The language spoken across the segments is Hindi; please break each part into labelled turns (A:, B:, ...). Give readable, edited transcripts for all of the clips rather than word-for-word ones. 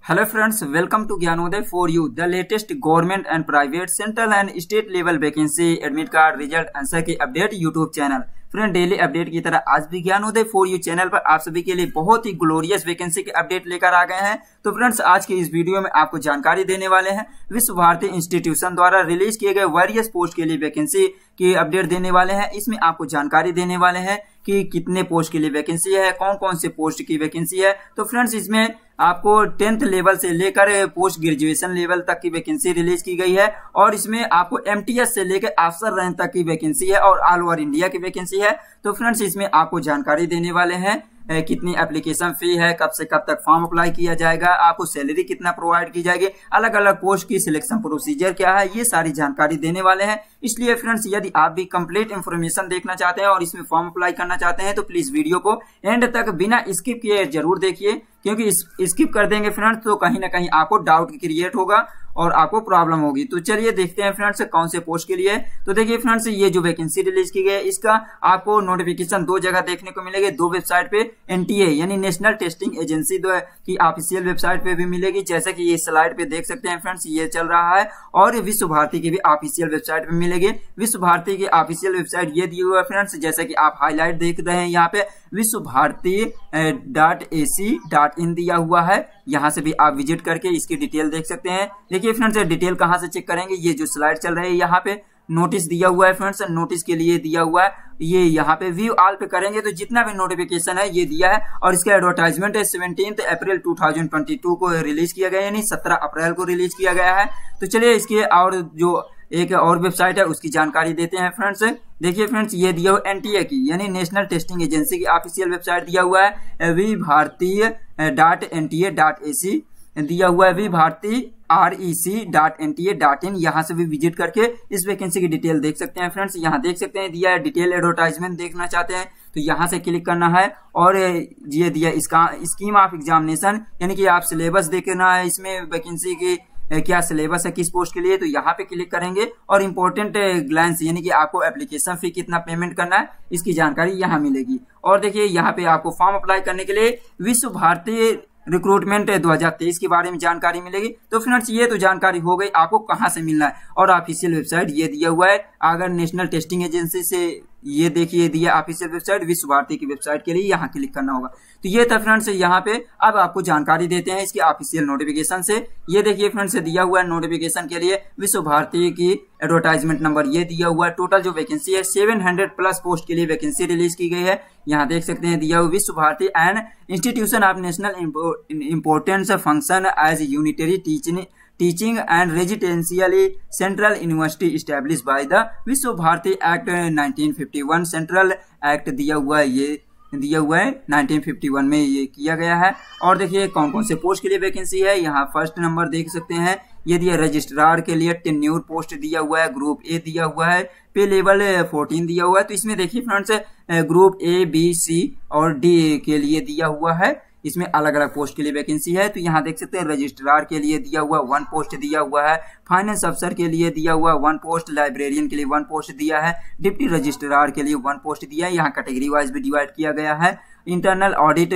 A: Hello friends, welcome to Gyanodaya for you, the latest government and private, central and state level vacancy, admit card, result, answer की update YouTube channel. Friend daily update की तरह आज भी ज्ञानोदय फॉर यू चैनल पर आप सभी के लिए बहुत ही ग्लोरियस वैकेंसी के अपडेट लेकर आ गए हैं। तो फ्रेंड्स आज की इस वीडियो में आपको जानकारी देने वाले हैं विश्व भारती इंस्टीट्यूशन द्वारा रिलीज किए गए वेरियस पोस्ट के लिए वैकेंसी की अपडेट देने वाले हैं। इसमें आपको जानकारी देने वाले हैं कि कितने पोस्ट के लिए वैकेंसी है, कौन कौन से पोस्ट की वैकेंसी है। तो फ्रेंड्स इसमें आपको 10th लेवल से लेकर पोस्ट ग्रेजुएशन लेवल तक की वैकेंसी रिलीज की गई है और इसमें आपको एमटीएस से लेकर अफसर रैंक तक की वैकेंसी है और ऑल ओवर इंडिया की वैकेंसी है। तो फ्रेंड्स इसमें आपको जानकारी देने वाले हैं कितनी एप्लीकेशन फी है, कब से कब तक फॉर्म अप्लाई किया जाएगा, आपको सैलरी कितना प्रोवाइड की जाएगी, अलग अलग पोस्ट की सिलेक्शन प्रोसीजर क्या है, ये सारी जानकारी देने वाले हैं। इसलिए फ्रेंड्स यदि आप भी कंप्लीट इन्फॉर्मेशन देखना चाहते हैं और इसमें फॉर्म अप्लाई करना चाहते हैं तो प्लीज वीडियो को एंड तक बिना स्किप किए जरूर देखिए, क्योंकि स्किप कर देंगे फ्रेंड्स तो कहीं ना कहीं आपको डाउट क्रिएट होगा और आपको प्रॉब्लम होगी। तो चलिए देखते हैं फ्रेंड्स कौन से पोस्ट के लिए। तो देखिए फ्रेंड्स ये जो वैकेंसी रिलीज की गई है इसका आपको नोटिफिकेशन दो जगह देखने को मिलेगी, दो वेबसाइट पे, एनटीए यानी नेशनल टेस्टिंग एजेंसी की ऑफिशियल वेबसाइट पे भी मिलेगी, जैसे कि ये स्लाइड पे देख सकते हैं फ्रेंड्स ये चल रहा है, और विश्व भारती की भी ऑफिशियल वेबसाइट पे मिलेगी। विश्व भारती की ऑफिशियल वेबसाइट ये दी हुई है फ्रेंड्स, जैसे कि आप हाईलाइट देख रहे हैं यहाँ पे विश्व भारती .ac.in दिया हुआ है। यहाँ से भी आप विजिट करके इसकी डिटेल देख सकते हैं। देखिए फ्रेंड्स डिटेल कहाँ से चेक करेंगे, ये जो स्लाइड चल रही है यहाँ पे नोटिस दिया हुआ है फ्रेंड्स, नोटिस के लिए दिया हुआ है, ये यहाँ पे व्यू ऑल पे करेंगे तो जितना भी नोटिफिकेशन है ये दिया है और इसका एडवर्टाइजमेंट 17 अप्रैल 2022 को रिलीज किया गया, यानी 17 अप्रैल को रिलीज किया गया है। तो चलिए इसके और जो एक और वेबसाइट है उसकी जानकारी देते हैं फ्रेंड्स। देखिए फ्रेंड्स ये दिया हुआ एनटीए की यानी नेशनल टेस्टिंग एजेंसी की ऑफिशियल वेबसाइट दिया हुआ है vivarti.nta.ac दिया हुआ है vivarti.rec.nta.in। यहाँ से भी विजिट करके इस वैकेंसी की डिटेल देख सकते हैं फ्रेंड्स। यहाँ देख सकते हैं दिया है डिटेल एडवर्टाइजमेंट देखना चाहते हैं तो यहाँ से क्लिक करना है और ये दिया इसका स्कीम ऑफ एग्जामिनेशन यानी कि आप सिलेबस देखना है इसमें वैकेंसी की क्या सिलेबस है किस पोस्ट के लिए, तो यहाँ पे क्लिक करेंगे और इम्पोर्टेंट ग्लैंस यानी कि आपको एप्लीकेशन फी कितना पेमेंट करना है इसकी जानकारी यहाँ मिलेगी। और देखिए यहाँ पे आपको फॉर्म अप्लाई करने के लिए विश्व भारती रिक्रूटमेंट 2023 के बारे में जानकारी मिलेगी। तो फ्रेंड्स ये तो जानकारी हो गई आपको कहाँ से मिलना है, और ऑफिशियल वेबसाइट ये दिया हुआ है। अगर नेशनल टेस्टिंग एजेंसी से ये देखिए दिया ऑफिशियल वेबसाइट विश्व भारती की वेबसाइट के लिए यहाँ क्लिक करना होगा। तो ये था फ्रेंड्स यहाँ पे। अब आपको जानकारी देते हैं इसकी ऑफिशियल नोटिफिकेशन से। ये देखिए फ्रेंड्स दिया हुआ है नोटिफिकेशन के लिए विश्व भारती की एडवर्टाइजमेंट नंबर ये दिया हुआ है। टोटल जो वैकेंसी है 700 प्लस पोस्ट के लिए वैकेंसी रिलीज की गई है। यहाँ देख सकते हैं दिया हुआ Vishwa Bharati and institution of national importance function as unitary teaching and residentially central university establish by the Vishwa Bharati act 1951 central act दिया हुआ है, ये दिया हुआ है 1951 में ये किया गया है। और देखिए कौन कौन से पोस्ट के लिए वैकेंसी है। यहाँ फर्स्ट नंबर देख सकते हैं ये दिया रजिस्ट्रार के लिए टेन्योर पोस्ट दिया हुआ है, ग्रुप ए दिया हुआ है, पे लेवल 14 दिया हुआ है। तो इसमें देखिए friends group A B C और डी के लिए दिया हुआ है, इसमें अलग अलग पोस्ट के लिए वैकेंसी है। तो यहाँ देख सकते हैं रजिस्ट्रार के लिए दिया हुआ 1 पोस्ट दिया हुआ है, फाइनेंस अफसर के लिए दिया हुआ 1 पोस्ट, लाइब्रेरियन के लिए 1 पोस्ट दिया है, डिप्टी रजिस्ट्रार के लिए 1 पोस्ट दिया है। यहाँ कैटेगरी वाइज भी डिवाइड किया गया है। इंटरनल ऑडिट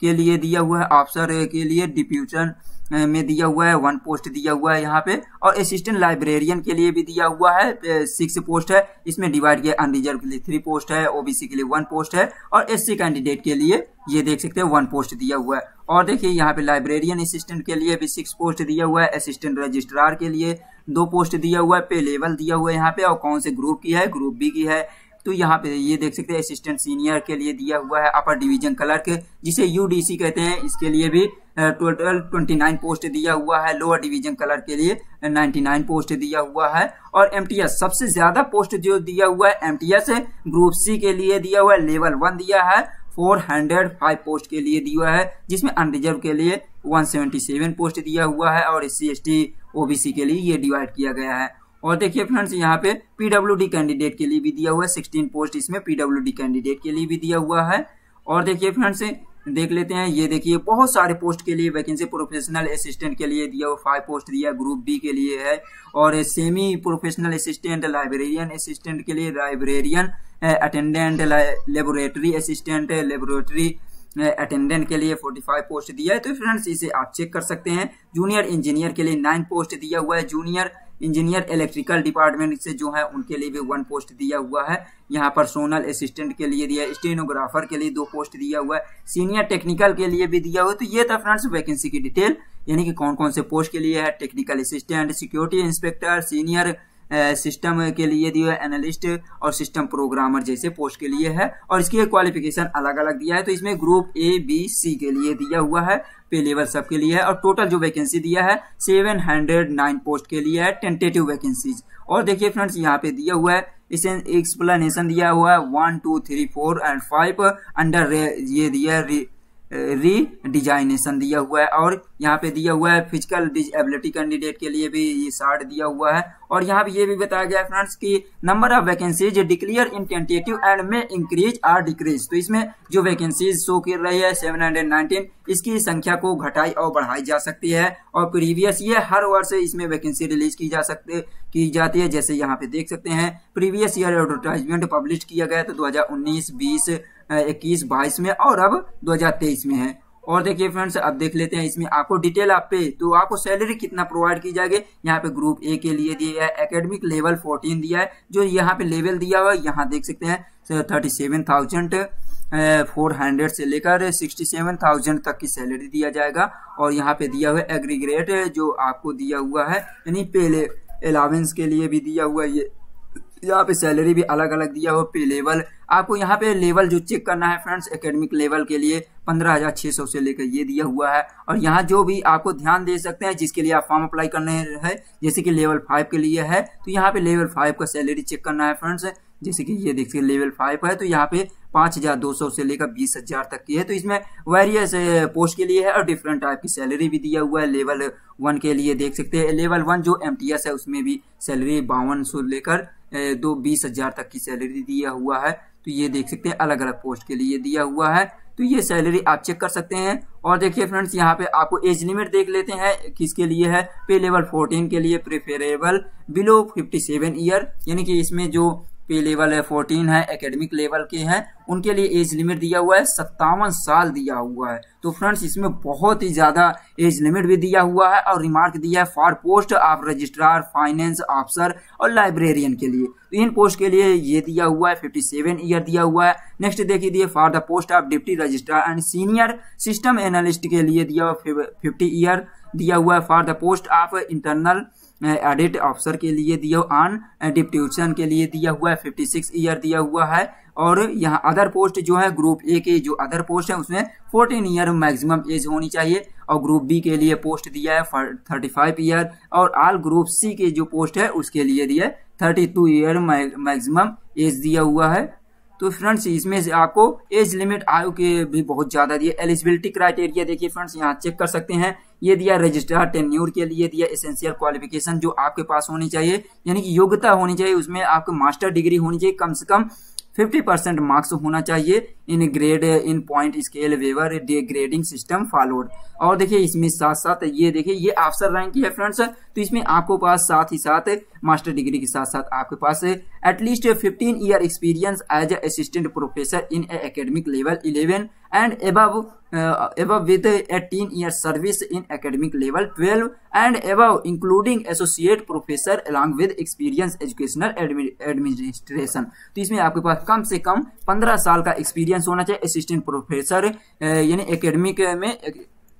A: के लिए दिया हुआ है, अफसर के लिए डिप्यूशन में दिया हुआ है 1 पोस्ट दिया हुआ है यहाँ पे, और असिस्टेंट लाइब्रेरियन के लिए भी दिया हुआ है 6 पोस्ट है। इसमें डिवाइड किया अनरिजर्व के लिए 3 पोस्ट है, ओबीसी के लिए 1 पोस्ट है, और एससी कैंडिडेट के लिए ये देख सकते हैं 1 पोस्ट दिया हुआ है। और देखिए यहाँ पे लाइब्रेरियन असिस्टेंट के लिए भी 6 पोस्ट दिया हुआ है, असिस्टेंट रजिस्ट्रार के लिए 2 पोस्ट दिया हुआ है, पे लेवल दिया हुआ है यहाँ पे, और कौन से ग्रुप की है, ग्रुप बी की है। तो यहाँ पे ये देख सकते हैं असिस्टेंट सीनियर के लिए दिया हुआ है, अपर डिवीजन क्लर्क जिसे यूडीसी कहते हैं इसके लिए भी टोटल 29 पोस्ट दिया हुआ है, लोअर डिवीजन क्लर्क के लिए 99 पोस्ट दिया हुआ है। और एमटीएस सबसे ज्यादा पोस्ट जो दिया हुआ है एमटीएस ग्रुप सी के लिए दिया हुआ है, लेवल 1 दिया है, 405 पोस्ट के लिए दिया है, जिसमें अनरिजर्व के लिए 177 पोस्ट दिया हुआ है, और एससी एसटी ओबीसी के लिए ये डिवाइड किया गया है। और देखिए फ्रेंड्स यहाँ पे पीडब्ल्यूडी कैंडिडेट के लिए भी दिया हुआ है 16 पोस्ट, इसमें पीडब्ल्यूडी कैंडिडेट के लिए भी दिया हुआ है। और देखिए फ्रेंड्स देख लेते हैं, ये देखिए बहुत सारे पोस्ट के लिए वैकेंसी, प्रोफेशनल असिस्टेंट के लिए दिया हुआ 5 पोस्ट दिया, ग्रुप बी के लिए है, और semi professional assistant, librarian assistant के लिए, librarian attendant, laboratory assistant, laboratory attendant के लिए 45 पोस्ट दिया है, तो फ्रेंड्स इसे आप चेक कर सकते हैं। जूनियर इंजीनियर के लिए 9 पोस्ट दिया हुआ है। जूनियर इंजीनियर इलेक्ट्रिकल डिपार्टमेंट से जो है उनके लिए भी 1 पोस्ट दिया हुआ है। यहाँ पर सोनल असिस्टेंट के लिए दिया है। स्टेनोग्राफर के लिए 2 पोस्ट दिया हुआ है। सीनियर टेक्निकल के लिए भी दिया हुआ है। तो ये था फ्रेंड्स वैकेंसी की डिटेल, यानी कि कौन कौन से पोस्ट के लिए है। Technical assistant, security inspector, senior system के लिए दिया है, एनालिस्ट और सिस्टम प्रोग्रामर जैसे पोस्ट के लिए है। और इसकी क्वालिफिकेशन अलग अलग दिया है। तो इसमें ग्रुप ए बी सी के लिए दिया हुआ है, पे लेवल सब के लिए है। और टोटल जो वैकेंसी दिया है 709 पोस्ट के लिए है, टेंटेटिव वैकेंसीज। और देखिए फ्रेंड्स यहाँ पे दिया हुआ है, इसे एक्सप्लेनेशन दिया हुआ है 1 2 3 4 एंड 5 अंडर ये दिया रीडिजाइनेशन दिया हुआ है। और यहाँ पे दिया हुआ है फिजिकल डिसेबिलिटी कैंडिडेट के लिए भी ये 60 दिया हुआ है। और यहाँ पे ये भी बताया गया है फ्रेंड्स कि number of vacancies declare in tentative and में इंक्रीज और डिक्रीज। तो इसमें जो वैकेंसीज शो कर रही है 719, इसकी संख्या को घटाई और बढ़ाई जा सकती है। और प्रीवियस ईयर हर वर्ष इसमें वैकेंसी रिलीज की जाती है। जैसे यहाँ पे देख सकते हैं प्रीवियस ईयर एडवर्टाइजमेंट पब्लिश किया गया तो 2019, 20, 21, 22 में और अब 2023 में है। और देखिए फ्रेंड्स अब देख लेते हैं इसमें आपको डिटेल आप पे, तो आपको सैलरी कितना प्रोवाइड की जाएगी। यहाँ पे ग्रुप ए के लिए दिया है एकेडमिक लेवल 14 दिया है। जो यहाँ पे लेवल दिया हुआ है यहाँ देख सकते हैं 37,400 से लेकर 67,000 तक की सैलरी दिया जाएगा। और यहाँ पे दिया हुआ है एग्रीग्रेट जो आपको दिया हुआ है, यानी पे अलावेंस के लिए भी दिया हुआ है। ये यहाँ पे सैलरी भी अलग अलग दिया हुआ। पे लेवल आपको यहाँ पे लेवल जो चेक करना है फ्रेंड्स एकेडमिक लेवल के लिए 15,600 से लेकर ये दिया हुआ है। और यहाँ जो भी आपको ध्यान दे सकते हैं जिसके लिए आप फॉर्म अप्लाई करने हैं, जैसे कि लेवल 5 के लिए है तो यहाँ पे लेवल 5 का सैलरी चेक करना है फ्रेंड्स। जैसे कि ये देखिए लेवल 5 है तो यहाँ पे 5,200 से लेकर 20,000 तक की है। तो इसमें वेरियस पोस्ट के लिए है और डिफरेंट टाइप की सैलरी भी दिया हुआ है। लेवल 1 के लिए देख सकते हैं लेवल 1 जो MTS है उसमें भी सैलरी 5200 लेकर 20,000 तक की सैलरी दिया हुआ है। तो ये देख सकते हैं अलग अलग पोस्ट के लिए दिया हुआ है। तो ये सैलरी आप चेक कर सकते हैं। और देखिए फ्रेंड्स यहाँ पे आपको एज लिमिट देख लेते हैं किसके लिए है। पे लेवल 14 के लिए प्रेफरेबल बिलो 57 ईयर, यानी कि इसमें जो पे लेवल 14 है एकेडमिक लेवल के हैं उनके लिए एज लिमिट दिया हुआ है 57 साल दिया हुआ है। तो फ्रेंड्स इसमें बहुत ही ज्यादा एज लिमिट भी दिया हुआ है। और रिमार्क दिया है for post of registrar, finance officer और लाइब्रेरियन के लिए। तो इन पोस्ट के लिए ये दिया हुआ है 57 ईयर दिया हुआ है। नेक्स्ट देखिए दिए for the post of deputy registrar and senior system analyst के लिए दिया हुआ 50 ईयर दिया हुआ है। For the post of internal edit officer के लिए दिया ऑन डिप्यूटेशन के लिए दिया हुआ है 56 ईयर दिया हुआ है। और यहाँ अदर पोस्ट जो है ग्रुप ए के जो अदर पोस्ट है उसमें 14 ईयर मैक्सिमम एज होनी चाहिए। और ग्रुप बी के लिए पोस्ट दिया है 35 ईयर। और ऑल ग्रुप सी के जो पोस्ट है उसके लिए दिया 32 ईयर मैक्सिमम एज दिया हुआ है। तो फ्रेंड्स इसमें से आपको एज लिमिट आयु के भी बहुत ज्यादा दिए। एलिजिबिलिटी क्राइटेरिया देखिए फ्रेंड्स यहाँ चेक कर सकते हैं। ये दिया रजिस्ट्रार टेन्योर के लिए दिया एसेंशियल क्वालिफिकेशन जो आपके पास होनी चाहिए, यानी कि योग्यता होनी चाहिए, उसमें आपको मास्टर डिग्री होनी चाहिए, कम से कम 50% मार्क्स होना चाहिए in grade in point scale wherever the grading system followed. और देखिए इसमें साथ साथ ये देखिए ये अफसर रैंक की है फ्रेंड्स। तो इसमें आपको पास साथ ही साथ मास्टर डिग्री के साथ साथ आपके पास at least 15 year experience as a assistant professor in academic level 11 and above with 18 years service in academic level 12 and above including associate professor along with experience educational administration। तो इसमें आपके पास कम से कम 15 साल का एक्सपीरियंस होना चाहिए असिस्टेंट प्रोफेसर यानी एकेडमिक में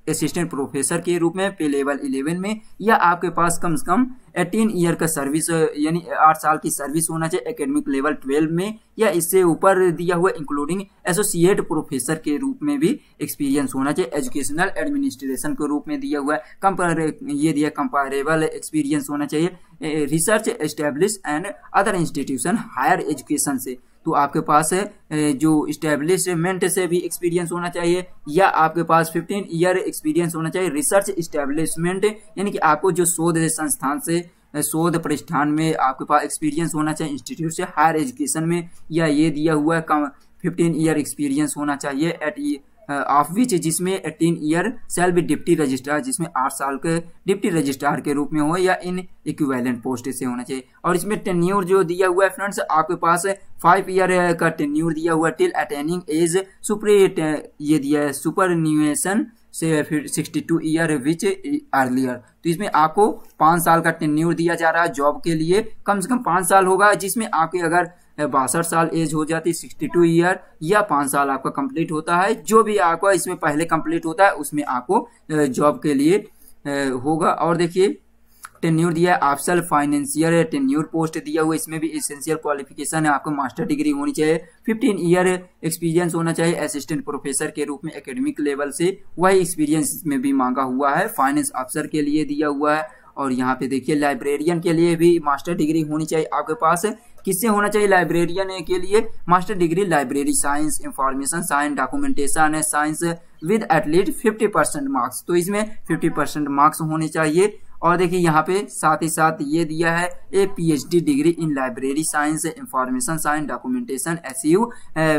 A: असिस्टेंट प्रोफेसर के रूप में पे लेवल 11 में, या आपके पास कम से कम 18 ईयर का सर्विस यानी 8 साल की सर्विस होना चाहिए एकेडमिक लेवल 12 में, या इससे ऊपर दिया हुआ इंक्लूडिंग एसोसिएट प्रोफेसर के रूप में भी एक्सपीरियंस होना चाहिए एजुकेशनल एडमिनिस्ट्रेशन के रूप में दिया हुआ है। ये दिया कंपेरेबल एक्सपीरियंस होना चाहिए research establish and other institution higher education से। तो आपके पास जो इस्टेब्लिशमेंट से भी एक्सपीरियंस होना चाहिए, या आपके पास 15 ईयर एक्सपीरियंस होना चाहिए रिसर्च इस्टेब्लिशमेंट, यानी कि आपको जो शोध संस्थान से शोध प्रतिष्ठान में आपके पास एक्सपीरियंस होना चाहिए इंस्टीट्यूट से हायर एजुकेशन में, या ये दिया हुआ है 15 ईयर एक्सपीरियंस होना चाहिए एट ऑफ विच, जिसमें 18 year shall be deputy registrar, जिसमें 8 साल के डिप्टी रजिस्ट्रार के रूप में हो या इन इक्विवेलेंट पोस्ट से होना चाहिए। और इसमें टेन्यूर जो दिया हुआ है फ्रेंड्स, आपके पास 5 ईयर का टेन्यूर दिया हुआ टिल अटेनिंग एज ये दिया है सुपरन्यूएशन से फिर 62 ईयर विच अर्लियर। तो इसमें आपको 5 साल का टेन्यूर दिया जा रहा है जॉब के लिए, कम से कम 5 साल होगा, जिसमें आपके अगर 62 साल एज हो जाती है, 62 ईयर या 5 साल आपका कंप्लीट होता है, जो भी आपका इसमें पहले कंप्लीट होता है उसमें आपको जॉब के लिए होगा। और देखिए टेन्यूर दिया है, ऑफिशियल फाइनेंशियर टेन्यूर पोस्ट दिया हुआ, इसमें भी एसेंशियल क्वालिफिकेशन है, आपको मास्टर डिग्री होनी चाहिए, 15 ईयर एक्सपीरियंस होना चाहिए असिस्टेंट प्रोफेसर के रूप में एकेडमिक लेवल से, वही एक्सपीरियंस में भी मांगा हुआ है। फाइनेंस अफसर के लिए दिया हुआ है। और यहाँ पे देखिए लाइब्रेरियन के लिए भी मास्टर डिग्री होनी चाहिए आपके पास। किससे होना चाहिए लाइब्रेरियन के लिए master degree? Library science, information science, documentation science with at least 50% marks. तो इसमें 50% मार्क्स होने चाहिए। और देखिए यहाँ पे साथ ही साथ ये दिया है ए PhD degree in library science, information science, documentation, SEO,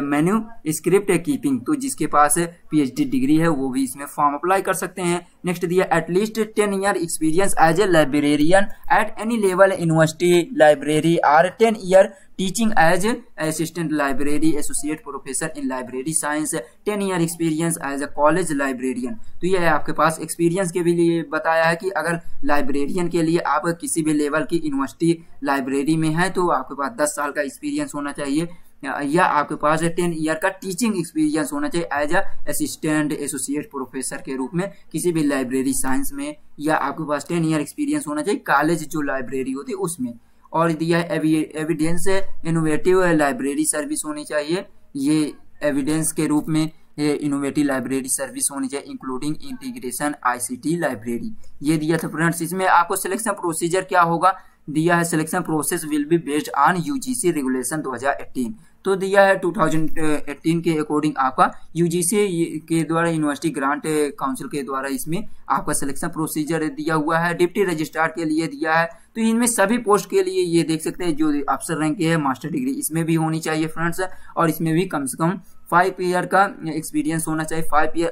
A: menu script keeping. तो जिसके पास PhD डिग्री है वो भी इसमें फॉर्म अप्लाई कर सकते हैं। नेक्स्ट दिया at least 10 year experience as a librarian at any level university library और 10 year teaching as assistant library associate professor in library science, 10 year experience as a college librarian. तो ये है आपके पास एक्सपीरियंस के भी लिए बताया है कि अगर लाइब्रेरियन के लिए आप किसी भी लेवल की यूनिवर्सिटी लाइब्रेरी में है तो आपके पास 10 साल का एक्सपीरियंस होना चाहिए, या आपके पास 10 ईयर का टीचिंग एक्सपीरियंस होना चाहिए as a assistant associate professor के रूप में किसी भी लाइब्रेरी साइंस में, या आपके पास 10 ईयर एक्सपीरियंस होना चाहिए कॉलेज जो लाइब्रेरी होती है उसमें। और दिया है एविडेंस इनोवेटिव लाइब्रेरी सर्विस होनी चाहिए, ये एविडेंस के रूप में इनोवेटिव लाइब्रेरी सर्विस होनी चाहिए इंक्लूडिंग इंटीग्रेशन ICT लाइब्रेरी। ये दिया था फ्रेंड्स। इसमें आपको सिलेक्शन प्रोसीजर क्या होगा दिया है, selection process will be based on UGC regulation 2018। तो दिया है 2018 के अकॉर्डिंग आपका UGC के द्वारा यूनिवर्सिटी ग्रांट काउंसिल के द्वारा इसमें आपका सिलेक्शन प्रोसीजर दिया हुआ है। डिप्टी रजिस्ट्रार के लिए दिया है, तो इनमें सभी पोस्ट के लिए ये देख सकते हैं जो अफसर रैंक के है मास्टर डिग्री इसमें भी होनी चाहिए फ्रेंड्स। और इसमें भी कम से कम 5 ईयर का एक्सपीरियंस होना चाहिए, 5 ईयर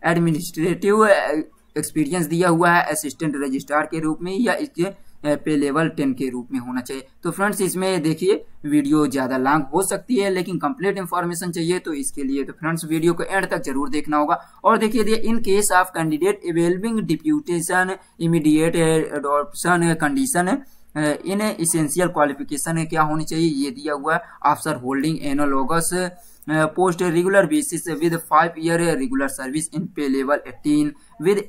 A: एडमिनिस्ट्रेटिव एक्सपीरियंस दिया हुआ है असिस्टेंट रजिस्ट्रार के रूप में, या इसके पे लेवल 10 के रूप में होना चाहिए। तो फ्रेंड्स इसमें देखिए वीडियो ज़्यादा लॉन्ग हो सकती है, लेकिन कंप्लीट इन्फॉर्मेशन चाहिए तो इसके लिए तो फ्रेंड्स वीडियो को एंड तक जरूर देखना होगा। और देखिए in case of candidate availing deputation immediate adoption condition in essential qualification क्या होनी चाहिए ये दिया हुआ है। अफसर holding analogous post regular basis with 5 year regular service in pay level 18 with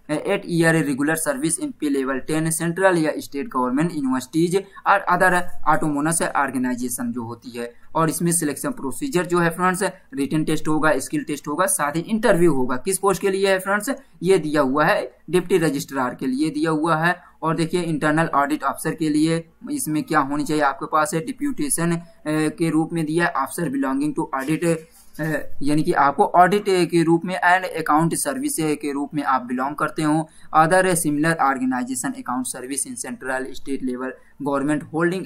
A: 8 year regular service in pay level 10 central या स्टेट गवर्नमेंट यूनिवर्सिटीज और अदर ऑटोनोमस ऑर्गेनाइजेशन जो होती है। और इसमें सिलेक्शन प्रोसीजर जो है फ्रेंड्स रिटन टेस्ट होगा, स्किल टेस्ट होगा, साथ ही इंटरव्यू होगा। किस पोस्ट के लिए है फ्रेंड्स? ये दिया हुआ है डिप्टी रजिस्ट्रार के लिए दिया हुआ है। और देखिए इंटरनल ऑडिट अफसर के लिए इसमें क्या होनी चाहिए आपके पास है, डिप्यूटेशन के रूप में दिया है अफसर बिलोंगिंग टू ऑडिट, यानी कि आपको ऑडिट के रूप में एंड अकाउंट सर्विस के रूप में आप बिलोंग करते हो। Other similar organization account service in central state level government holding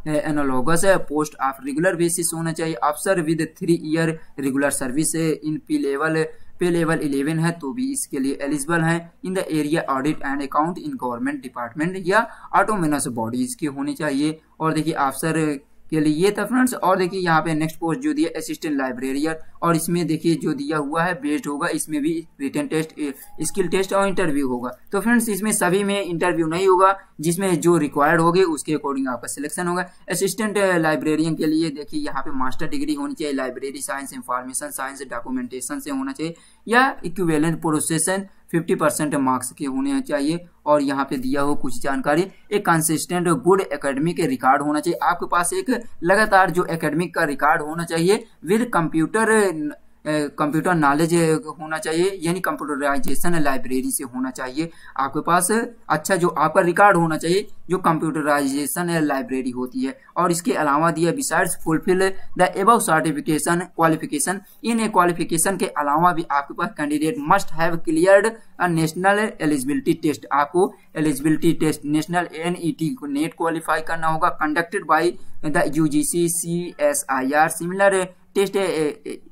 A: analogous post of regular basis होना चाहिए। अफसर with 3 year regular service in pay level 11 है तो भी इसके लिए एलिजिबल है। In the area audit and account in government department या ऑटोनोमस बॉडीज के होने चाहिए। और देखिए अफसर के लिए ये था फ्रेंड्स। और देखिए यहाँ पे नेक्स्ट पोस्ट जो दिया असिस्टेंट लाइब्रेरियन, और इसमें देखिए जो दिया हुआ है बेस्ड होगा, इसमें भी रिटन टेस्ट, स्किल टेस्ट और इंटरव्यू होगा। तो फ्रेंड्स इसमें सभी में इंटरव्यू नहीं होगा, जिसमें जो रिक्वायर्ड होगी उसके अकॉर्डिंग आपका सिलेक्शन होगा। असिस्टेंट लाइब्रेरियन के लिए देखिए यहाँ पे मास्टर डिग्री होनी चाहिए, library science, information science, documentation से होना चाहिए, या इक्विवेलेंट प्रोसेशन 50% मार्क्स के होने चाहिए। और यहाँ पे दिया हो कुछ जानकारी, एक कंसिस्टेंट गुड एकेडमिक रिकॉर्ड होना चाहिए आपके पास, एक लगातार जो एकेडमिक का रिकॉर्ड होना चाहिए विद कंप्यूटर नॉलेज होना चाहिए, यानी कंप्यूटराइजेशन लाइब्रेरी से होना चाहिए आपके पास। अच्छा जो आपका रिकॉर्ड होना चाहिए जो कंप्यूटराइजेशन लाइब्रेरी होती है। और इसके अलावा दिया besides fulfil the above certification qualification, इन क्वालिफिकेशन के अलावा भी आपके पास candidate must have cleared a national eligibility test, आपको एलिजिबिलिटी टेस्ट नेशनल NET को नेट क्वालिफाई करना होगा, conducted by the UGC CSIR similar test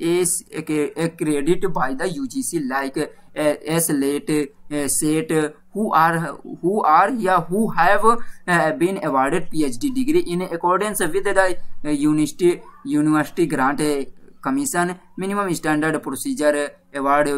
A: is accredited by the UGC like SLAT, SET, who have been awarded PhD degree in accordance with the university grant commission minimum standard procedure award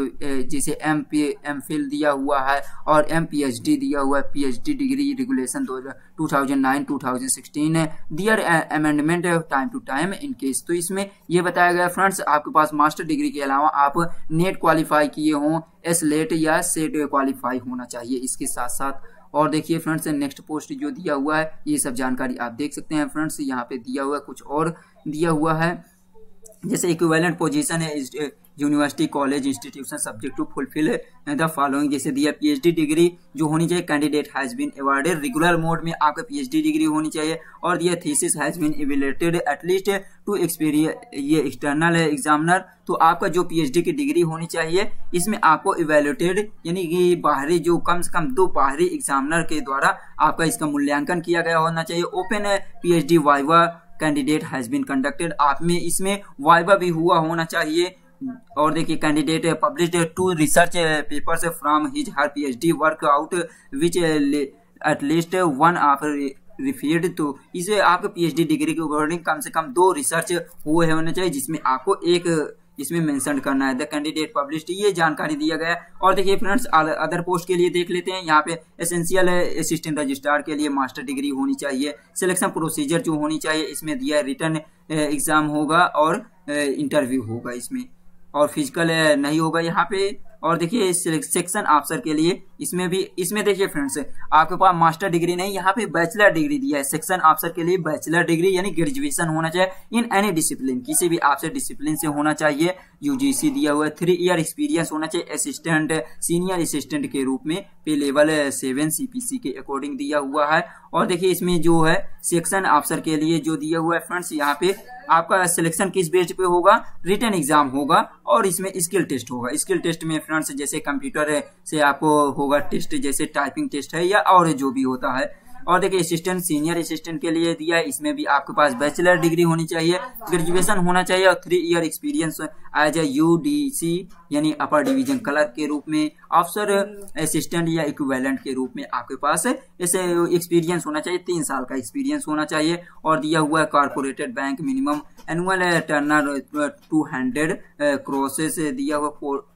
A: जैसे MPhil दिया हुआ है और MPhD दिया हुआ है, PhD degree regulation 2009-2016 their amendment time to time in case. तो इसमें ये बताया गया फ्रेंड्स आपके पास मास्टर डिग्री के अलावा आप नेट क्वालिफाई किए हों, SLAT या सेट क्वालिफाई होना चाहिए इसके साथ साथ। और देखिए फ्रेंड्स नेक्स्ट पोस्ट जो दिया हुआ है ये सब जानकारी आप देख सकते हैं फ्रेंड्स। यहाँ पे दिया हुआ कुछ और दिया हुआ है जैसे इक्विवेलेंट पोजीशन है university college institution subject to fulfil the following, जैसे दिया PhD डिग्री जो होनी चाहिए candidate has been awarded regular mode में आपका PhD डिग्री होनी चाहिए, और दिया thesis has been evaluated at least two experience ये एक्सटर्नल एग्जामिनर। तो आपका जो PhD की डिग्री होनी चाहिए इसमें आपको इवैल्यूएटेड यानी कि बाहरी जो कम से कम 2 बाहरी एग्जामिनर के द्वारा आपका इसका मूल्यांकन किया गया होना चाहिए। Open PhD viva candidate has been conducted, आप में इसमें वाइवा भी हुआ होना चाहिए। और देखिए candidate published 2 research papers from his her PhD work out which at least 1 of refereed. तो इसे आपके PhD डिग्री के अकॉर्डिंग कम से कम 2 रिसर्च हुए होने चाहिए जिसमें आपको एक इसमें मेंशन करना है द कैंडिडेट पब्लिश्ड, ये जानकारी दिया गया। और देखिए फ्रेंड्स अदर पोस्ट के लिए देख लेते हैं। यहाँ पे एसेंशियल असिस्टेंट रजिस्ट्रार के लिए मास्टर डिग्री होनी चाहिए। सिलेक्शन प्रोसीजर जो होनी चाहिए इसमें दिया है रिटन एग्जाम होगा और इंटरव्यू होगा इसमें, और फिजिकल नहीं होगा यहाँ पे। और देखिए सेक्शन ऑफिसर के लिए इसमें देखिए फ्रेंड्स आपके पास मास्टर डिग्री नहीं, यहाँ पे बैचलर डिग्री दिया है। सेक्शन ऑफिसर के लिए बैचलर डिग्री यानी ग्रेजुएशन होना चाहिए इन एनी डिसिप्लिन, किसी भी आपसे डिसिप्लिन से होना चाहिए। UGC दिया हुआ है। 3 ईयर एक्सपीरियंस होना चाहिए असिस्टेंट सीनियर असिस्टेंट के रूप में पे लेवल 7 CPC के अकॉर्डिंग दिया हुआ है। और देखिए इसमें जो है सेक्शन ऑफिसर के लिए जो दिया हुआ है फ्रेंड्स यहाँ पे आपका सिलेक्शन किस बेस पे होगा, रिटन एग्जाम होगा और इसमें स्किल टेस्ट होगा। स्किल टेस्ट में फ्रेंड्स जैसे कंप्यूटर से आपको होगा टेस्ट, जैसे टाइपिंग टेस्ट है या और जो भी होता है। और देखिए असिस्टेंट सीनियर असिस्टेंट के लिए दिया है, इसमें भी आपके पास बैचलर डिग्री होनी चाहिए, ग्रेजुएशन होना चाहिए और 3 year experience as a UDC यानी अपर डिवीजन क्लर्क के रूप में, अफसर असिस्टेंट या इक्विवेलेंट के रूप में आपके पास ऐसे एक्सपीरियंस होना चाहिए, 3 साल का एक्सपीरियंस होना चाहिए। और दिया हुआ है corporated bank minimum annual turnover 200 crores दिया हुआ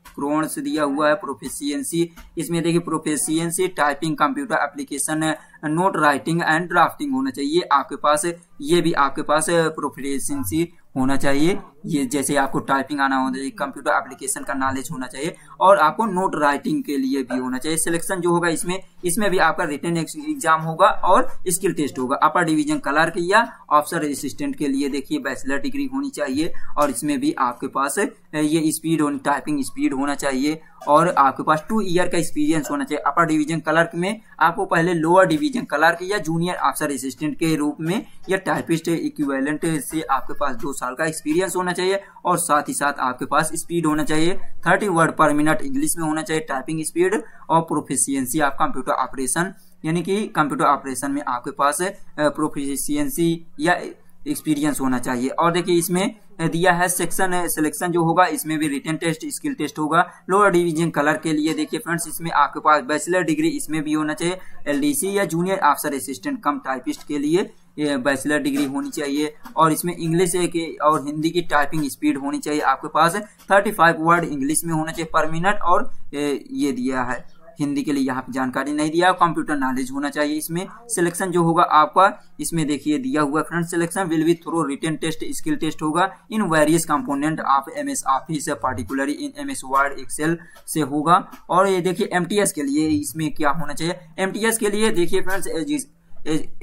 A: क्रोन्स दिया हुआ है। प्रोफिशिएंसी इसमें देखिए proficiency typing computer application note writing and drafting होना चाहिए आपके पास, ये भी आपके पास प्रोफिशिएंसी होना चाहिए। ये जैसे आपको टाइपिंग आना होना चाहिए, कंप्यूटर एप्लीकेशन का नॉलेज होना चाहिए और आपको नोट राइटिंग के लिए भी होना चाहिए। सिलेक्शन जो होगा इसमें भी आपका रिटन एग्जाम होगा और स्किल टेस्ट होगा। अपर डिवीजन क्लर्क या ऑफिसर असिस्टेंट के लिए देखिए बैचलर डिग्री होनी चाहिए और इसमें भी आपके पास ये स्पीड टाइपिंग स्पीड होना चाहिए और आपके पास 2 ईयर का एक्सपीरियंस होना चाहिए। अपर डिवीजन क्लर्क में आपको पहले लोअर डिवीजन क्लर्क या जूनियर ऑफिसर असिस्टेंट के रूप में या टाइपिस्ट इक्विवेलेंट से आपके पास 2 साल का एक्सपीरियंस होना चाहिए और साथ ही साथ आपके पास स्पीड होना चाहिए 30 वर्ड पर मिनट इंग्लिश में होना चाहिए टाइपिंग स्पीड और प्रोफिशिएंसी आप कंप्यूटर ऑपरेशन यानी कि कंप्यूटर ऑपरेशन में आपके पास प्रोफिशिएंसी या एक्सपीरियंस होना चाहिए। और देखिए इसमें दिया है सेक्शन सिलेक्शन जो होगा इसमें भी रिटन टेस्ट स्किल टेस्ट होगा। लोअर डिवीजन क्लर्क के लिए देखिए फ्रेंड्स इसमें आपके पास बैचलर डिग्री इसमें भी होना चाहिए। LDC या जूनियर ऑफिसर असिस्टेंट कम टाइपिस्ट के लिए बैचलर डिग्री होनी चाहिए और इसमें इंग्लिश के और हिंदी की टाइपिंग स्पीड होनी चाहिए आपके पास 35 वर्ड इंग्लिश में होना चाहिए पर मिनट और ये दिया है हिंदी के लिए यहाँ पे जानकारी नहीं दिया। कंप्यूटर नॉलेज होना चाहिए। इसमें सिलेक्शन जो होगा आपका इसमें देखिए दिया हुआ friend selection will be through written test skill test होगा in various component of MS office particularly in MS word excel से होगा। और ये देखिए MTS के लिए इसमें क्या होना चाहिए, MTS के लिए देखिए friends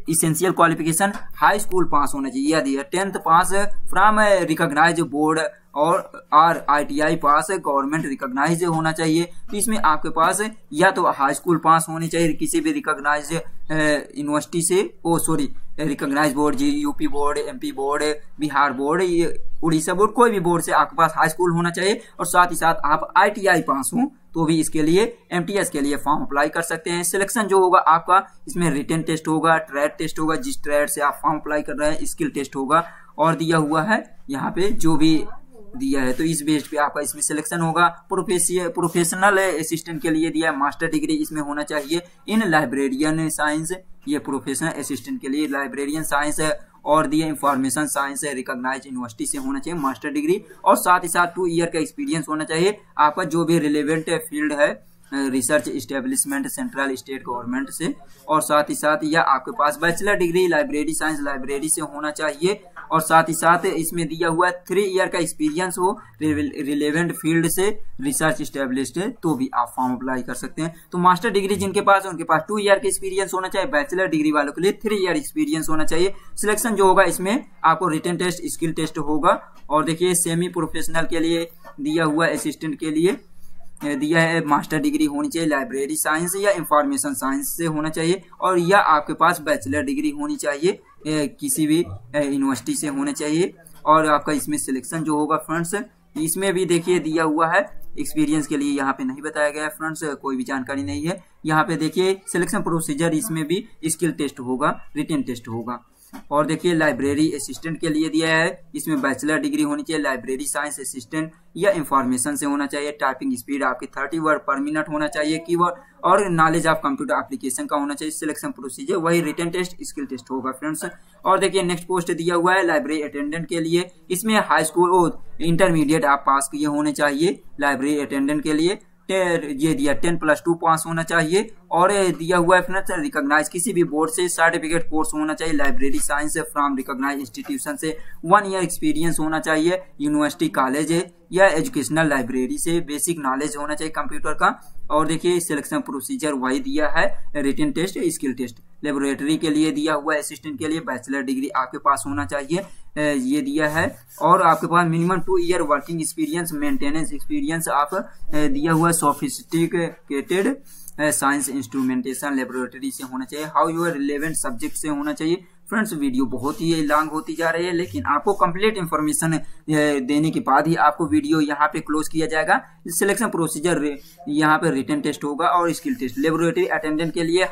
A: essential qualification high school pass होना चाहिए या 10th pass from recognize board और ITI पास गवर्नमेंट रिकॉग्नाइज होना चाहिए। तो इसमें आपके पास या तो हाई स्कूल पास होनी चाहिए किसी भी रिकॉग्नाइज यूनिवर्सिटी से recognise board UP board MP board Bihar board Orissa board कोई भी बोर्ड से आपके पास हाई स्कूल होना चाहिए और साथ ही साथ आप ITI पास हो तो भी इसके लिए MTS के लिए फॉर्म अप्लाई कर सकते हैं। सिलेक्शन जो होगा आपका इसमें रिटन टेस्ट होगा, ट्रेड टेस्ट होगा, जिस ट्रेड से आप फॉर्म अप्लाई कर रहे हैं स्किल टेस्ट होगा और दिया हुआ है यहाँ पे जो भी दिया है। तो इस बेस पे आपका इसमें सिलेक्शन होगा। प्रोफेशनल असिस्टेंट के लिए दिया है मास्टर डिग्री इसमें होना चाहिए इन लाइब्रेरियन साइंस। ये प्रोफेशनल असिस्टेंट के लिए लाइब्रेरियन साइंस और दिए इंफॉर्मेशन साइंस रिकॉग्नाइज्ड यूनिवर्सिटी से होना चाहिए मास्टर डिग्री, और साथ ही साथ 2 ईयर का एक्सपीरियंस होना चाहिए आपका जो भी रिलेवेंट फील्ड है research establishment central state government से, और साथ ही साथ यह आपके पास bachelor degree library science library से होना चाहिए, और साथ ही साथ इसमें दिया हुआ है 3 ईयर का एक्सपीरियंस हो रिलेवेंट फील्ड से रिसर्च इस्टेब्लिश्ड है तो भी आप फॉर्म अप्लाई कर सकते हैं। तो मास्टर डिग्री जिनके पास है उनके पास 2 ईयर का एक्सपीरियंस होना चाहिए, बैचलर डिग्री वालों के लिए 3 ईयर एक्सपीरियंस होना चाहिए। सिलेक्शन जो होगा इसमें आपको रिटन टेस्ट स्किल टेस्ट होगा। और देखिए सेमी प्रोफेशनल के लिए दिया हुआ असिस्टेंट के लिए दिया है मास्टर डिग्री होनी चाहिए लाइब्रेरी साइंस या इंफॉर्मेशन साइंस से होना चाहिए, और या आपके पास बैचलर डिग्री होनी चाहिए किसी भी यूनिवर्सिटी से होना चाहिए। और आपका इसमें सिलेक्शन जो होगा फ्रेंड्स इसमें भी देखिए दिया हुआ है एक्सपीरियंस के लिए यहाँ पे नहीं बताया गया है फ्रेंड्स, कोई भी जानकारी नहीं है। यहाँ पे देखिए सिलेक्शन प्रोसीजर इसमें भी स्किल टेस्ट होगा रिटन टेस्ट होगा। और देखिए लाइब्रेरी असिस्टेंट के लिए दिया है इसमें बैचलर डिग्री होनी चाहिए लाइब्रेरी साइंस असिस्टेंट या इंफॉर्मेशन से होना चाहिए। टाइपिंग स्पीड आपकी 30 वर्ड पर मिनट होना चाहिए कीवर्ड, और नॉलेज ऑफ कंप्यूटर एप्लीकेशन का होना चाहिए। सिलेक्शन प्रोसीजर वही रिटन टेस्ट स्किल टेस्ट होगा फ्रेंड्स। और देखिए नेक्स्ट पोस्ट दिया हुआ है लाइब्रेरी अटेंडेंट के लिए, इसमें हाई स्कूल और इंटरमीडिएट आप पास किए होने चाहिए लाइब्रेरी अटेंडेंट के लिए। ये दिया 10+2 पास होना चाहिए, और दिया हुआ है फ्रेंड्स रिकॉग्नाइज किसी भी बोर्ड से सर्टिफिकेट कोर्स होना चाहिए library science from recognise institution से 1 ईयर एक्सपीरियंस होना चाहिए यूनिवर्सिटी कॉलेज या एजुकेशनल लाइब्रेरी से बेसिक नॉलेज होना चाहिए कंप्यूटर का। और देखिए सिलेक्शन प्रोसीजर वही दिया है written test skill test. Laboratory के लिए दिया हुआ असिस्टेंट के लिए बैचलर डिग्री आपके पास होना चाहिए ये दिया है, और आपके पास minimum 2 year working experience maintenance experience आप दिया हुआ सोफिस्टिकेटेड साइंस इंस्ट्रूमेंटेशन लेबोरेटरी से होना चाहिए। हाउ यूर रिलेवेंट सब्जेक्ट से होना चाहिए। फ्रेंड्स वीडियो बहुत ही लॉन्ग होती जा रही है, लेकिन आपको कंप्लीट इंफॉर्मेशन देने के बाद ही आपको वीडियो यहाँ पे क्लोज किया जाएगा। सिलेक्शन प्रोसीजर यहाँ पे रिटन टेस्ट होगा और स्किल टेस्ट। लेबोरेटरी अटेंडेंट के लिए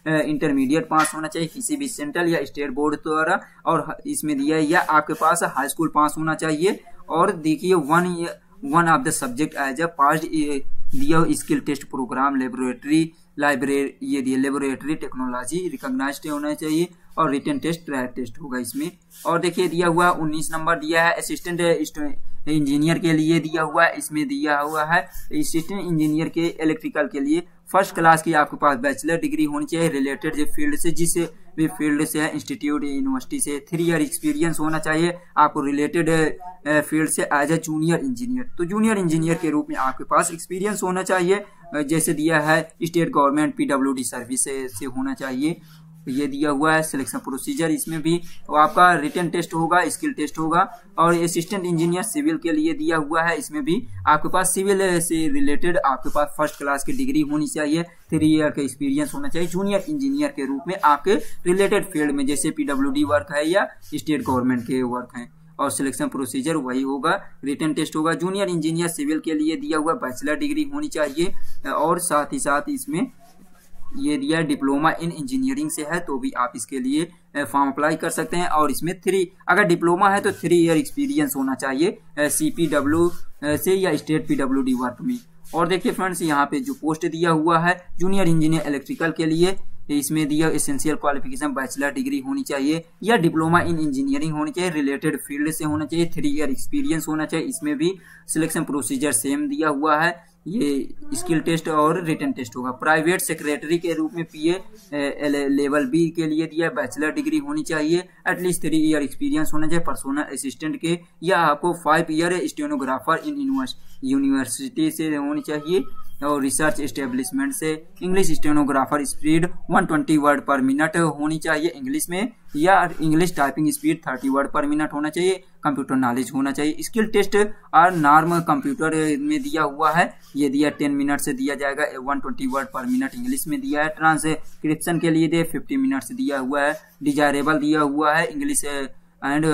A: इंटरमीडिएट पास होना चाहिए किसी भी सेंट्रल या स्टेट बोर्ड द्वारा, और इसमें दिया है या आपके पास हाई स्कूल पास होना चाहिए। और देखिए one of the subject as a pass दिया skill test program laboratory library ये दिया लेबोरेटरी टेक्नोलॉजी रिकॉग्नाइज्ड होना चाहिए, और रिटन टेस्ट ट्रायल टेस्ट होगा इसमें। और देखिए दिया हुआ 19 नंबर दिया है असिस्टेंट इंजीनियर के लिए दिया हुआ है, इसमें दिया हुआ है असिस्टेंट इंजीनियर के इलेक्ट्रिकल के लिए फर्स्ट क्लास की आपके पास बैचलर डिग्री होनी चाहिए रिलेटेड जो फील्ड से जिस भी फील्ड से है इंस्टीट्यूट यूनिवर्सिटी से 3 ईयर एक्सपीरियंस होना चाहिए आपको रिलेटेड फील्ड से एज ए जूनियर इंजीनियर। तो जूनियर इंजीनियर के रूप में आपके पास एक्सपीरियंस होना चाहिए, जैसे दिया है स्टेट गवर्नमेंट PWD सर्विस से होना चाहिए। ये दिया हुआ है सिलेक्शन प्रोसीजर इसमें भी आपका रिटन टेस्ट होगा स्किल टेस्ट होगा। और असिस्टेंट इंजीनियर सिविल के लिए दिया हुआ है, इसमें भी आपके पास सिविल से रिलेटेड आपके पास फर्स्ट क्लास की डिग्री होनी चाहिए, 3 ईयर का एक्सपीरियंस होना चाहिए जूनियर इंजीनियर के रूप में आपके रिलेटेड फील्ड में, जैसे PWD वर्क है या स्टेट गवर्नमेंट के वर्क है। और सिलेक्शन प्रोसीजर वही होगा रिटन टेस्ट होगा। जूनियर इंजीनियर सिविल के लिए दिया हुआ बैचलर डिग्री होनी चाहिए, और साथ ही साथ इसमें ये दिया डिप्लोमा इन इंजीनियरिंग से है तो भी आप इसके लिए फॉर्म अप्लाई कर सकते हैं। और इसमें 3 अगर डिप्लोमा है तो 3 ईयर एक्सपीरियंस होना चाहिए CPW से या स्टेट PWD वर्क में। और देखिए फ्रेंड्स यहाँ पे जो पोस्ट दिया हुआ है जूनियर इंजीनियर इलेक्ट्रिकल के लिए, इसमें दिया एसेंशियल क्वालिफिकेशन बैचलर डिग्री होनी चाहिए या डिप्लोमा इन इंजीनियरिंग होनी चाहिए रिलेटेड फील्ड से होना चाहिए, 3 ईयर एक्सपीरियंस होना चाहिए। इसमें भी सिलेक्शन प्रोसीजर सेम दिया हुआ है, ये स्किल टेस्ट और रिटन टेस्ट होगा। प्राइवेट सेक्रेटरी के रूप में PA लेवल B के लिए दिया बैचलर डिग्री होनी चाहिए, एटलीस्ट 3 ईयर एक्सपीरियंस होना चाहिए पर्सनल असिस्टेंट के, या आपको 5 ईयर स्टेनोग्राफर इन यूनिवर्सिटी से होनी चाहिए, और रिसर्च एस्टेब्लिशमेंट से इंग्लिश स्टेनोग्राफर स्पीड 120 वर्ड पर मिनट होनी चाहिए इंग्लिश में, या इंग्लिश टाइपिंग स्पीड 30 वर्ड पर मिनट होना चाहिए, कंप्यूटर नॉलेज होना चाहिए। स्किल टेस्ट और नॉर्म कंप्यूटर में दिया हुआ है, ये दिया 10 मिनट से दिया जाएगा, 120 वर्ड पर मिनट इंग्लिश में दिया है। ट्रांसक्रिप्शन के लिए 50 मिनट से दिया हुआ है। डिजायरेबल दिया हुआ है English and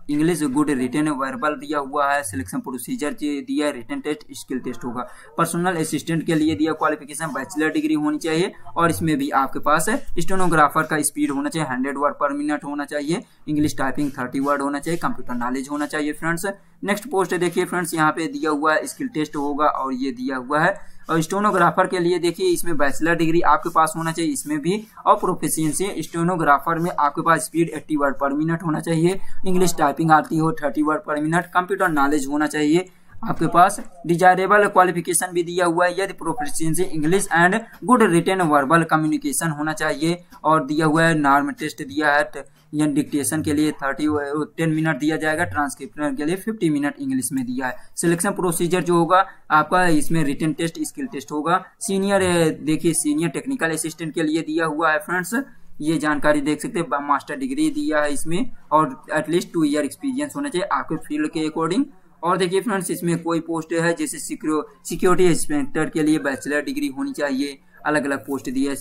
A: English good written verbal दिया हुआ है, सिलेक्शन प्रोसीजर दिया है, रिटन टेस्ट, स्किल टेस्ट होगा। पर्सनल असिस्टेंट के लिए दिया क्वालिफिकेशन बैचलर डिग्री होनी चाहिए और इसमें भी आपके पास स्टेनोग्राफर का स्पीड होना चाहिए 100 वर्ड पर मिनट होना चाहिए, इंग्लिश टाइपिंग 30 वर्ड होना चाहिए, कंप्यूटर नॉलेज होना चाहिए फ्रेंड्स। नेक्स्ट पोस्ट देखिए फ्रेंड्स, यहाँ पे दिया हुआ है स्किल टेस्ट होगा और ये दिया हुआ है। और स्टेनोग्राफर के लिए देखिए इसमें बैचलर डिग्री आपके पास होना चाहिए इसमें भी, और प्रोफिशिएंसी स्टेनोग्राफर में आपके पास स्पीड 80 वर्ड पर मिनट होना चाहिए, इंग्लिश टाइपिंग आती हो 30 वर्ड पर मिनट, कंप्यूटर नॉलेज होना चाहिए आपके पास। डिजायरेबल क्वालिफिकेशन भी दिया हुआ है, यदि proficiency English and good written verbal communication होना चाहिए। और दिया हुआ है नॉर्म टेस्ट दिया है, या डिक्टेशन के लिए 10 मिनट दिया जाएगा, ट्रांसक्रिप्शन के लिए 50 मिनट इंग्लिश में दिया है। सिलेक्शन प्रोसीजर जो होगा आपका इसमें रिटन टेस्ट, स्किल टेस्ट होगा। सीनियर देखिए सीनियर टेक्निकल असिस्टेंट के लिए दिया हुआ है फ्रेंड्स, ये जानकारी देख सकते हैं, मास्टर डिग्री दिया है इसमें और एटलीस्ट 2 ईयर एक्सपीरियंस होना चाहिए आपके फील्ड के अकॉर्डिंग। और देखिए फ्रेंड्स इसमें कोई पोस्ट है जैसे सिक्योरिटी इंस्पेक्टर के लिए बैचलर डिग्री होनी चाहिए, अलग अलग पोस्ट दिया है।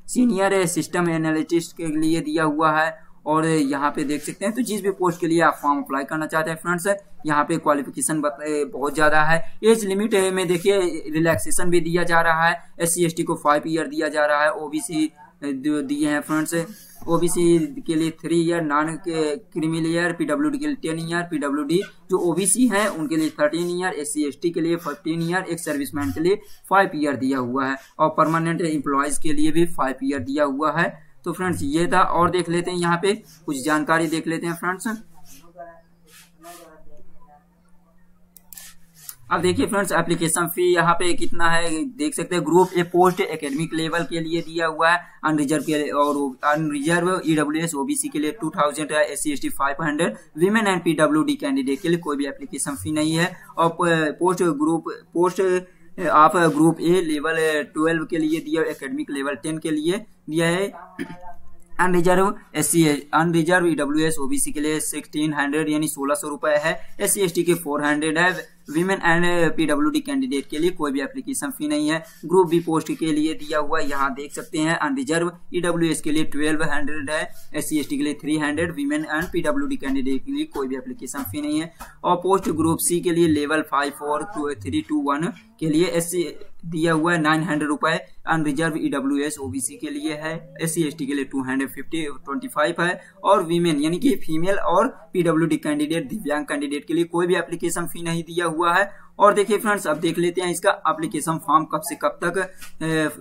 A: सीनियर सिस्टम एनालिटिस्ट के लिए दिया हुआ है और यहाँ पे देख सकते हैं। तो जिस भी पोस्ट के लिए आप फॉर्म अप्लाई करना चाहते हैं फ्रेंड्स, यहाँ पे क्वालिफिकेशन बहुत ज्यादा है। एज लिमिट में देखिए रिलैक्सेशन भी दिया जा रहा है, SC ST को 5 ईयर दिया जा रहा है, OBC दिए हैं फ्रेंड्स, OBC के लिए 3 year, non criminal year, PWD के लिए 10 ईयर, PWD जो OBC हैं उनके लिए 13 ईयर, SC ST के लिए 15 ईयर, एक सर्विसमैन के लिए 5 ईयर दिया हुआ है और परमानेंट एम्प्लॉयज के लिए भी 5 ईयर दिया हुआ है। तो फ्रेंड्स ये था, और देख लेते हैं यहाँ पे कुछ जानकारी देख लेते हैं फ्रेंड्स। अब देखिए फ्रेंड्स एप्लीकेशन फी यहाँ पे कितना है देख सकते हैं। Group A post academic level के लिए दिया हुआ है, अनरिजर्व के और अनरिजर्व EWS OBC के लिए 2000 है, SC ST 500, women and PWD candidate के लिए कोई भी एप्लीकेशन फी नहीं है। और पोस्ट आप ग्रुप ए लेवल 12 के लिए दिया, एकेडमिक लेवल 10 के लिए दिया है। अनरिजर्व EWS OBC के लिए 1600 यानी 1600 रुपए है, SC ST के 400 है, विमेन एंड PWD कैंडिडेट के लिए कोई भी एप्लीकेशन फी नहीं है। ग्रुप बी पोस्ट के लिए दिया हुआ है, यहाँ देख सकते हैं अनरिजर्व EWS के लिए 1200 है, SC ST के लिए 300, विमेन एंड PWD कैंडिडेट के लिए कोई भी एप्लीकेशन फी नहीं है। और पोस्ट ग्रुप सी के लिए लेवल 5 और 321 के लिए SC दिया हुआ है 900 रुपए, अनरिजर्व EWS OBC के लिए है, SC ST के लिए 225 है, और विमेन यानी कि फीमेल और PWD कैंडिडेट दिव्यांग कैंडिडेट के लिए कोई भी एप्लीकेशन फी नहीं दिया हुआ है। और देखिए फ्रेंड्स अब देख लेते हैं इसका एप्लीकेशन फॉर्म कब से कब तक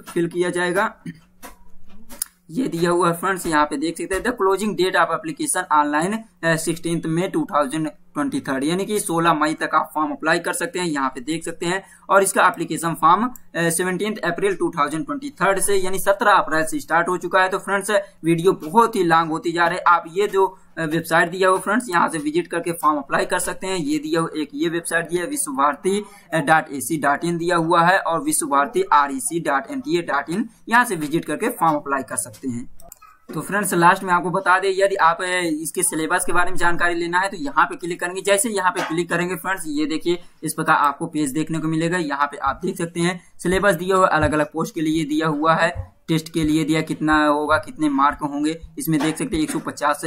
A: फिल किया जाएगा, ये दिया हुआ है फ्रेंड्स। यहाँ पे देख सकते हैं the closing date of application online 16 मई 2023 यानी कि 16 मई तक आप फॉर्म अप्लाई कर सकते हैं, यहाँ पे देख सकते हैं। और इसका एप्लीकेशन फॉर्म 17 अप्रैल 2023 से यानी 17 अप्रैल से स्टार्ट हो चुका है। तो फ्रेंड्स वीडियो बहुत ही लॉन्ग होती जा रही है, आप ये जो वेबसाइट दिया हुआ फ्रेंड्स यहाँ से विजिट करके फॉर्म अप्लाई कर सकते हैं। ये दिया हुआ एक ये वेबसाइट दिया है विश्वभारती.ac.in दिया हुआ है और विश्वभारती.rec.nta.in यहाँ से विजिट करके फॉर्म अप्लाई कर सकते हैं। तो फ्रेंड्स लास्ट में आपको बता दें, यदि आप इसके सिलेबस के बारे में जानकारी लेना है तो यहाँ पे क्लिक करेंगे। जैसे यहाँ पे क्लिक करेंगे फ्रेंड्स ये देखिए इस प्रकार आपको पेज देखने को मिलेगा। यहाँ पे आप देख सकते हैं सिलेबस दिया हुआ अलग अलग पोस्ट के लिए दिया हुआ है, टेस्ट के लिए दिया कितना होगा, कितने मार्क होंगे, इसमें देख सकते हैं 150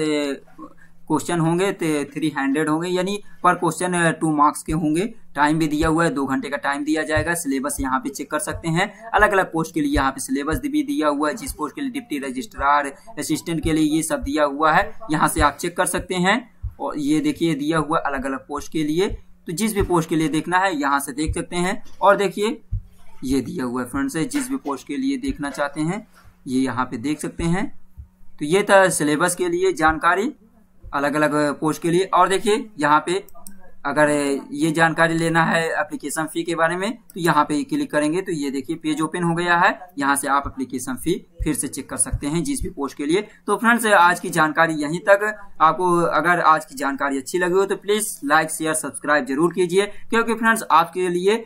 A: क्वेश्चन होंगे, 300 होंगे यानी पर क्वेश्चन 2 मार्क्स के होंगे। टाइम भी दिया हुआ है, 2 घंटे का टाइम दिया जाएगा। सिलेबस यहाँ पे चेक कर सकते हैं, अलग अलग पोस्ट के लिए यहाँ पे सिलेबस भी दिया हुआ है, जिस पोस्ट के लिए डिप्टी रजिस्ट्रार असिस्टेंट के लिए ये सब दिया हुआ है, यहाँ से आप चेक कर सकते हैं। और ये देखिए दिया हुआ अलग अलग पोस्ट के लिए, तो जिस भी पोस्ट के लिए देखना है यहाँ से देख सकते हैं। और देखिए ये दिया हुआ है फ्रेंड्स, जिस भी पोस्ट के लिए देखना चाहते हैं ये यहाँ पे देख सकते हैं। तो ये था सिलेबस के लिए जानकारी अलग अलग पोस्ट के लिए। और देखिए यहाँ पे अगर ये जानकारी लेना है एप्लीकेशन फी के बारे में तो यहाँ पे क्लिक करेंगे तो ये देखिए पेज ओपन हो गया है, यहाँ से आप एप्लीकेशन फी फिर से चेक कर सकते हैं जिस भी पोस्ट के लिए। तो फ्रेंड्स आज की जानकारी यहीं तक। आपको अगर आज की जानकारी अच्छी लगी हो तो प्लीज लाइक शेयर सब्सक्राइब जरूर कीजिए, क्योंकि फ्रेंड्स आपके लिए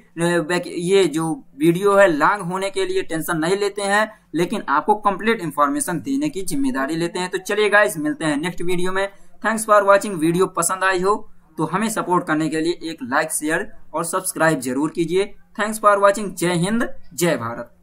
A: ये जो वीडियो है लॉन्ग होने के लिए टेंशन नहीं लेते हैं, लेकिन आपको कंप्लीट इंफॉर्मेशन देने की जिम्मेदारी लेते हैं। तो चलिए गाइस मिलते हैं नेक्स्ट वीडियो में। Thanks for watching. वीडियो पसंद आई हो तो हमें सपोर्ट करने के लिए एक लाइक शेयर और सब्सक्राइब जरूर कीजिए। Thanks for watching. जय हिंद जय भारत।